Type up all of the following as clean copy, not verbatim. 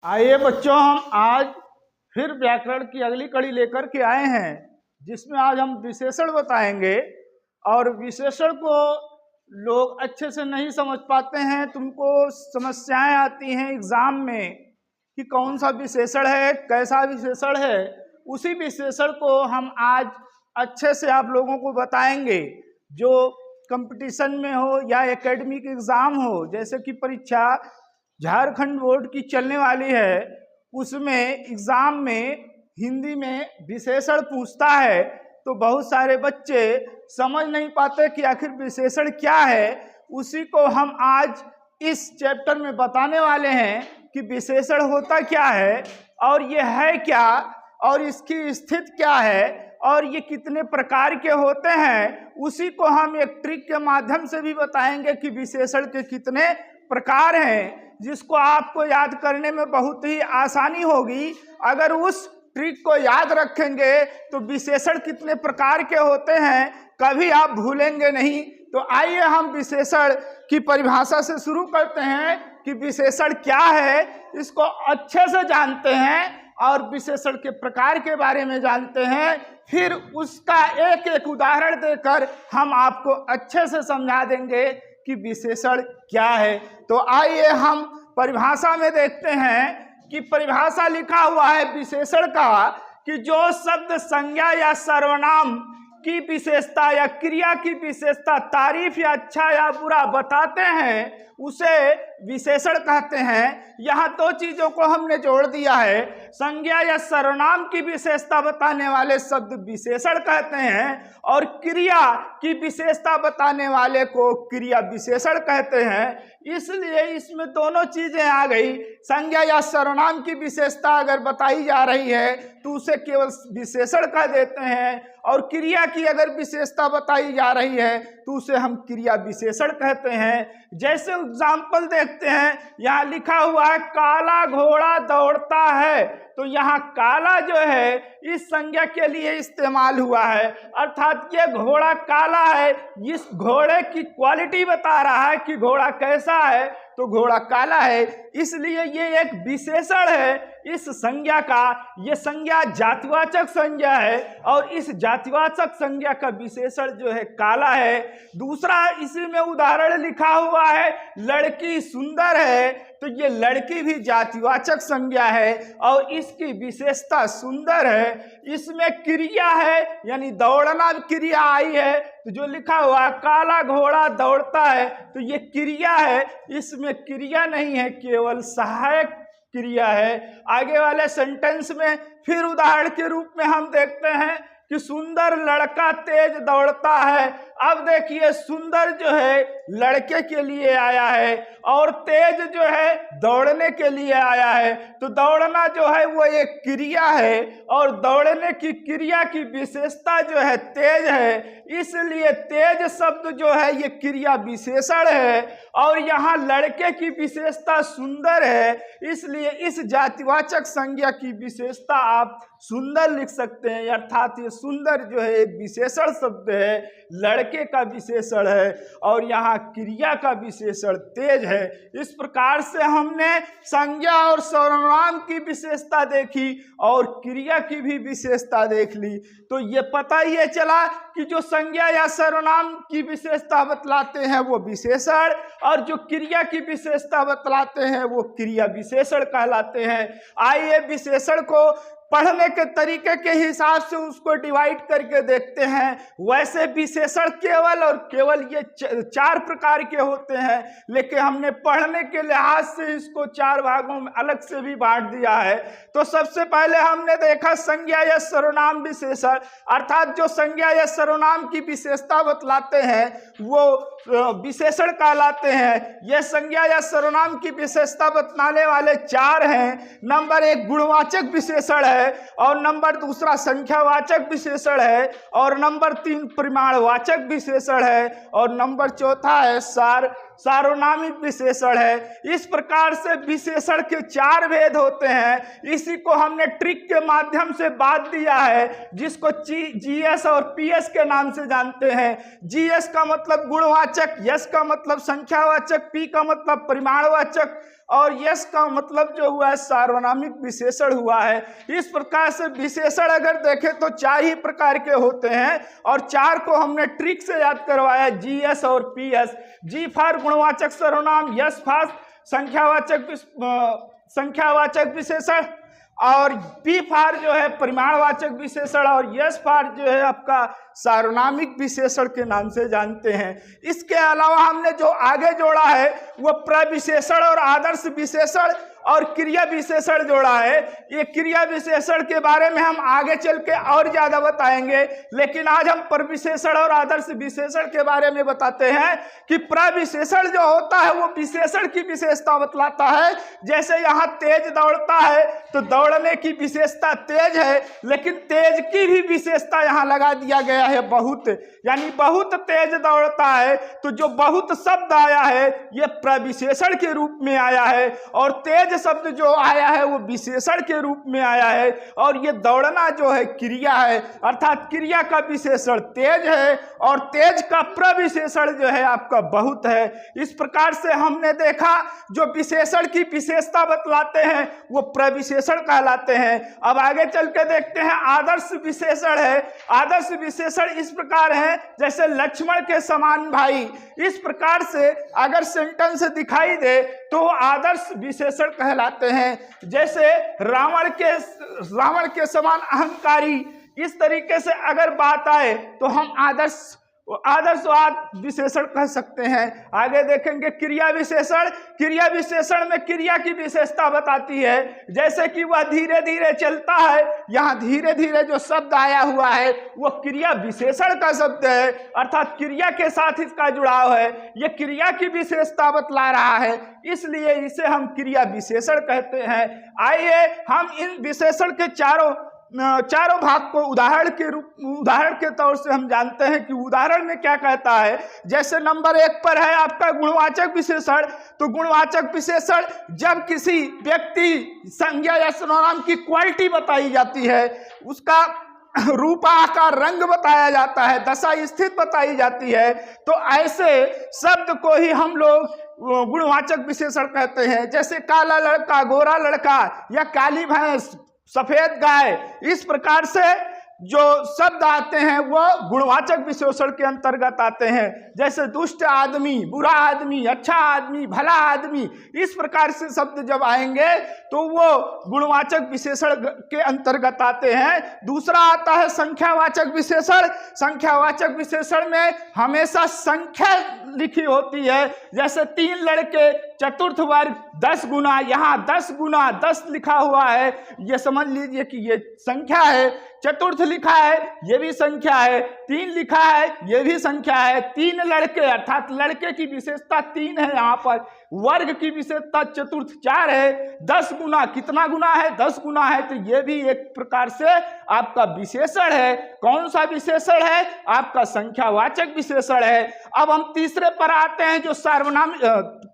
आइए बच्चों, हम आज फिर व्याकरण की अगली कड़ी लेकर के आए हैं, जिसमें आज हम विशेषण बताएंगे। और विशेषण को लोग अच्छे से नहीं समझ पाते हैं, तुमको समस्याएं आती हैं एग्जाम में कि कौन सा विशेषण है, कैसा विशेषण है। उसी विशेषण को हम आज अच्छे से आप लोगों को बताएंगे। जो कंपटीशन में हो या एकेडमिक एग्जाम हो, जैसे कि परीक्षा झारखंड बोर्ड की चलने वाली है, उसमें एग्जाम में हिंदी में विशेषण पूछता है, तो बहुत सारे बच्चे समझ नहीं पाते कि आखिर विशेषण क्या है। उसी को हम आज इस चैप्टर में बताने वाले हैं कि विशेषण होता क्या है और ये है क्या और इसकी स्थिति क्या है और ये कितने प्रकार के होते हैं। उसी को हम एक ट्रिक के माध्यम से भी बताएंगे कि विशेषण के कितने प्रकार हैं, जिसको आपको याद करने में बहुत ही आसानी होगी। अगर उस ट्रिक को याद रखेंगे तो विशेषण कितने प्रकार के होते हैं कभी आप भूलेंगे नहीं। तो आइए हम विशेषण की परिभाषा से शुरू करते हैं कि विशेषण क्या है, इसको अच्छे से जानते हैं और विशेषण के प्रकार के बारे में जानते हैं। फिर उसका एक एक उदाहरण देकर हम आपको अच्छे से समझा देंगे कि विशेषण क्या है। तो आइए हम परिभाषा में देखते हैं कि परिभाषा लिखा हुआ है विशेषण का कि जो शब्द संज्ञा या सर्वनाम की विशेषता या क्रिया की विशेषता, तारीफ या अच्छा या बुरा बताते हैं, उसे विशेषण कहते हैं। यहाँ दो चीजों को हमने जोड़ दिया है। संज्ञा या सर्वनाम की विशेषता बताने वाले शब्द विशेषण कहते हैं और क्रिया की विशेषता बताने वाले को क्रिया विशेषण कहते हैं। इसलिए इसमें दोनों चीजें आ गई। संज्ञा या सर्वनाम की विशेषता अगर बताई जा रही है तो उसे केवल विशेषण कह देते हैं, और क्रिया की अगर विशेषता बताई जा रही है तो उसे हम क्रिया विशेषण कहते हैं। जैसे एग्जाम्पल देखते हैं, यहाँ लिखा हुआ है काला घोड़ा दौड़ता है, तो यहाँ काला जो है इस संज्ञा के लिए इस्तेमाल हुआ है, अर्थात ये घोड़ा काला है। इस घोड़े की क्वालिटी बता रहा है कि घोड़ा कैसा है, तो घोड़ा काला है, इसलिए ये एक विशेषण है इस संज्ञा का। ये संज्ञा जातिवाचक संज्ञा है और इस जातिवाचक संज्ञा का विशेषण जो है काला है। दूसरा इसी में उदाहरण लिखा हुआ है लड़की सुंदर है, तो ये लड़की भी जातिवाचक संज्ञा है और इसकी विशेषता सुंदर है। इसमें क्रिया है यानी दौड़ना क्रिया आई है, तो जो लिखा हुआ काला घोड़ा दौड़ता है तो ये क्रिया है, इसमें क्रिया नहीं है, केवल सहायक क्रिया है। आगे वाले सेंटेंस में फिर उदाहरण के रूप में हम देखते हैं कि सुंदर लड़का तेज दौड़ता है। अब देखिए सुंदर जो है लड़के के लिए आया है और तेज जो है दौड़ने के लिए आया है, तो दौड़ना जो है वो एक क्रिया है और दौड़ने की क्रिया की विशेषता जो है तेज है, इसलिए तेज शब्द जो है ये क्रिया विशेषण है। और यहाँ लड़के की विशेषता सुंदर है, इसलिए इस जातिवाचक संज्ञा की विशेषता आप सुंदर लिख सकते हैं, अर्थात ये सुंदर जो है एक विशेषण शब्द है, लड़के का विशेषण है और यहाँ क्रिया का विशेषण तेज है। इस प्रकार से हमने संज्ञा और सर्वनाम की विशेषता देखी और क्रिया की भी विशेषता देख ली। तो ये पता ही चला कि जो संज्ञा या सर्वनाम की विशेषता बतलाते हैं वो विशेषण और जो क्रिया की विशेषता बतलाते हैं वो क्रिया विशेषण कहलाते हैं। आइए विशेषण को पढ़ने के तरीके के हिसाब से उसको डिवाइड करके देखते हैं। वैसे विशेषण केवल और केवल ये चार प्रकार के होते हैं, लेकिन हमने पढ़ने के लिहाज से इसको चार भागों में अलग से भी बांट दिया है। तो सबसे पहले हमने देखा संज्ञा या सर्वनाम विशेषण, अर्थात जो संज्ञा या सर्वनाम की विशेषता बतलाते हैं वो विशेषण कहलाते हैं। यह संज्ञा या सर्वनाम की विशेषता बतलाने वाले चार हैं। नंबर एक गुणवाचक विशेषण है और नंबर दूसरा संख्यावाचक विशेषण है और नंबर तीन परिमाणवाचक विशेषण है और नंबर चौथा है सार्वनामिक विशेषण है। इस प्रकार से विशेषण के 4 भेद होते हैं। इसी को हमने ट्रिक के माध्यम से बात दिया है, जिसको जीएस और पीएस के नाम से जानते हैं। जीएस का मतलब गुणवाचक, एस का मतलब संख्यावाचक, पी का मतलब परिमाणवाचक और यस का मतलब जो हुआ है सार्वनामिक विशेषण हुआ है। इस प्रकार से विशेषण अगर देखें तो 4 ही प्रकार के होते हैं और 4 को हमने ट्रिक से याद करवाया, जीएस और पीएस। जी फॉर गुणवाचक सर्वनाम, यस फॉर संख्यावाचक विशेषण और पी फॉर जो है परिमाणवाचक विशेषण और यस फॉर जो है आपका सार्वनामिक विशेषण के नाम से जानते हैं। इसके अलावा हमने जो आगे जोड़ा है वो प्रविशेषण और आदर्श विशेषण और क्रिया विशेषण जोड़ा है। ये क्रिया विशेषण के बारे में हम आगे चल के और ज्यादा बताएंगे, लेकिन आज हम प्रविशेषण और आदर्श विशेषण के बारे में बताते हैं कि प्रविशेषण जो होता है वो विशेषण की विशेषता बतलाता है। जैसे यहाँ तेज दौड़ता है तो दौड़ने की विशेषता तेज है, लेकिन तेज की भी विशेषता यहाँ लगा दिया गया है बहुत, यानी बहुत तेज दौड़ता है। तो जो बहुत शब्द आया है ये प्रविशेषण के रूप में आया है और तेज शब्द जो आया है वो विशेषण के रूप में आया है। और ये दौड़ना जो है क्रिया है, अर्थात क्रिया का विशेषण तेज है और तेज का प्रविशेषण जो है आपका बहुत है। इस प्रकार से हमने देखा जो विशेषण की विशेषता बतलाते हैं वो प्रविशेषण कहलाते हैं। अब आगे चल के देखते हैं आदर्श विशेषण है। आदर्श विशेषण इस प्रकार है जैसे लक्ष्मण के समान भाई। इस प्रकार से अगर सेंटेंस दिखाई दे तो आदर्श विशेषण कहलाते हैं। जैसे रावण के समान अहंकारी, इस तरीके से अगर बात आए तो हम आदर्शवाद विशेषण कह सकते हैं। आगे देखेंगे क्रिया विशेषण। क्रिया विशेषण में क्रिया की विशेषता बताती है, जैसे कि वह धीरे धीरे चलता है। यहाँ धीरे धीरे जो शब्द आया हुआ है वो क्रिया विशेषण का शब्द है, अर्थात क्रिया के साथ इसका जुड़ाव है। ये क्रिया की विशेषता बतला रहा है, इसलिए इसे हम क्रिया विशेषण कहते हैं। आइए हम इन विशेषण के चारों भाग को उदाहरण के तौर से हम जानते हैं कि उदाहरण में क्या कहता है। जैसे नंबर 1 पर है आपका गुणवाचक विशेषण। तो गुणवाचक विशेषण जब किसी व्यक्ति, संज्ञा या सर्वनाम की क्वालिटी बताई जाती है, उसका रूप, आकार, रंग बताया जाता है, दशा स्थिति बताई जाती है, तो ऐसे शब्द को ही हम लोग गुणवाचक विशेषण कहते हैं। जैसे काला लड़का, गोरा लड़का या काली भैंस, सफेद गाय, इस प्रकार से जो शब्द आते हैं वो गुणवाचक विशेषण के अंतर्गत आते हैं। जैसे दुष्ट आदमी, बुरा आदमी, अच्छा आदमी, भला आदमी, इस प्रकार से शब्द जब आएंगे तो वो गुणवाचक विशेषण के अंतर्गत आते हैं। दूसरा आता है संख्यावाचक विशेषण। संख्यावाचक विशेषण में हमेशा संख्या लिखी होती है। जैसे 3 लड़के, चतुर्थ वर्ग, 10 गुना, यहाँ 10 गुना 10 लिखा हुआ है, ये समझ लीजिए कि ये संख्या है। चतुर्थ लिखा है, ये भी संख्या है। 3 लिखा है, ये भी संख्या है। 3 लड़के, अर्थात लड़के की विशेषता 3 है यहाँ पर। वर्ग की विशेषता चतुर्थ 4 है। 10 गुना, कितना गुना है? 10 गुना है, तो ये भी एक प्रकार से आपका विशेषण है। कौन सा विशेषण है? आपका संख्यावाचक विशेषण है। अब हम तीसरे पर आते हैं जो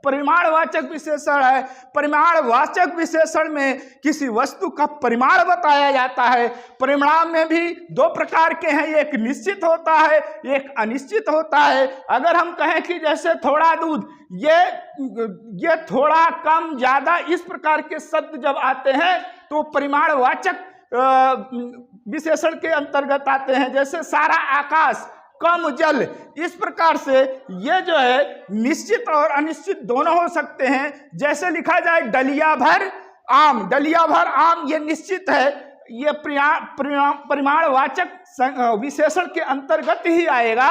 परिमाणवाचक विशेषण है। परिमाणवाचक विशेषण में किसी वस्तु का परिमाण बताया जाता है। परिमाण में भी 2 प्रकार के हैं, एक निश्चित होता है, एक अनिश्चित होता है। अगर हम कहें कि जैसे थोड़ा दूध, ये थोड़ा, कम, ज्यादा, इस प्रकार के शब्द जब आते हैं तो परिमाणवाचक विशेषण के अंतर्गत आते हैं। जैसे सारा आकाश, कम जल, इस प्रकार से ये जो है निश्चित और अनिश्चित दोनों हो सकते हैं। जैसे लिखा जाए डलिया भर आम, डलिया भर आम, ये निश्चित है, ये परिमाणवाचक विशेषण के अंतर्गत ही आएगा।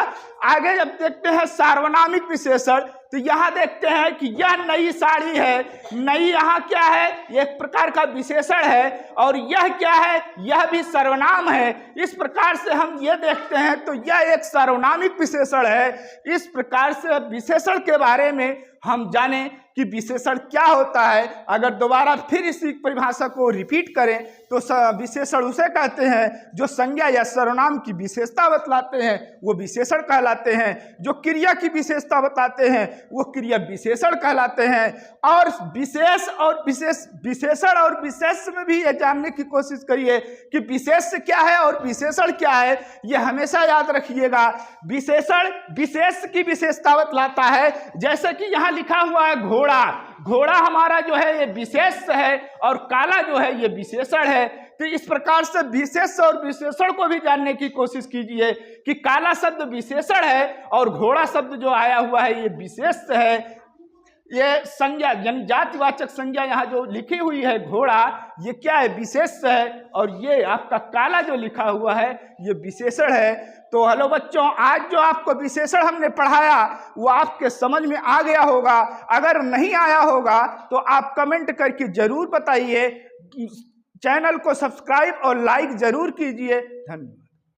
आगे जब देखते हैं सार्वनामिक विशेषण, तो यहाँ देखते हैं कि यह नई साड़ी है। नई यहाँ क्या है? एक प्रकार का विशेषण है। और यह क्या है? यह भी सर्वनाम है। इस प्रकार से हम ये देखते हैं तो यह एक सार्वनामिक विशेषण है। इस प्रकार से विशेषण के बारे में हम जाने कि विशेषण क्या होता है। अगर दोबारा फिर इसी परिभाषा को रिपीट करें तो विशेषण उसे कहते हैं जो संज्ञा या सर्वनाम की विशेषता बतलाते हैं, वो विशेषण कहलाते हैं। जो क्रिया की विशेषता बताते हैं वो क्रिया विशेषण कहलाते हैं। और विशेषण और विशेष में भी ये जानने की कोशिश करिए कि विशेष क्या है और विशेषण क्या है, ये हमेशा याद रखिएगा। विशेषण विशेष की विशेषता बतलाता है, जैसे कि यहाँ लिखा हुआ है घोड़ा। घोड़ा हमारा जो है ये विशेष है और काला जो है ये विशेषण है। तो इस प्रकार से विशेष और विशेषण को भी जानने की कोशिश कीजिए कि काला शब्द विशेषण है और घोड़ा शब्द जो आया हुआ है ये विशेष है। ये संज्ञा यानी जातिवाचक संज्ञा यहाँ जो लिखी हुई है घोड़ा, ये क्या है, विशेष है। और ये आपका काला जो लिखा हुआ है ये विशेषण है। तो हेलो बच्चों, आज जो आपको विशेषण हमने पढ़ाया वो आपके समझ में आ गया होगा। अगर नहीं आया होगा तो आप कमेंट करके जरूर बताइए। चैनल को सब्सक्राइब और लाइक जरूर कीजिए। धन्यवाद।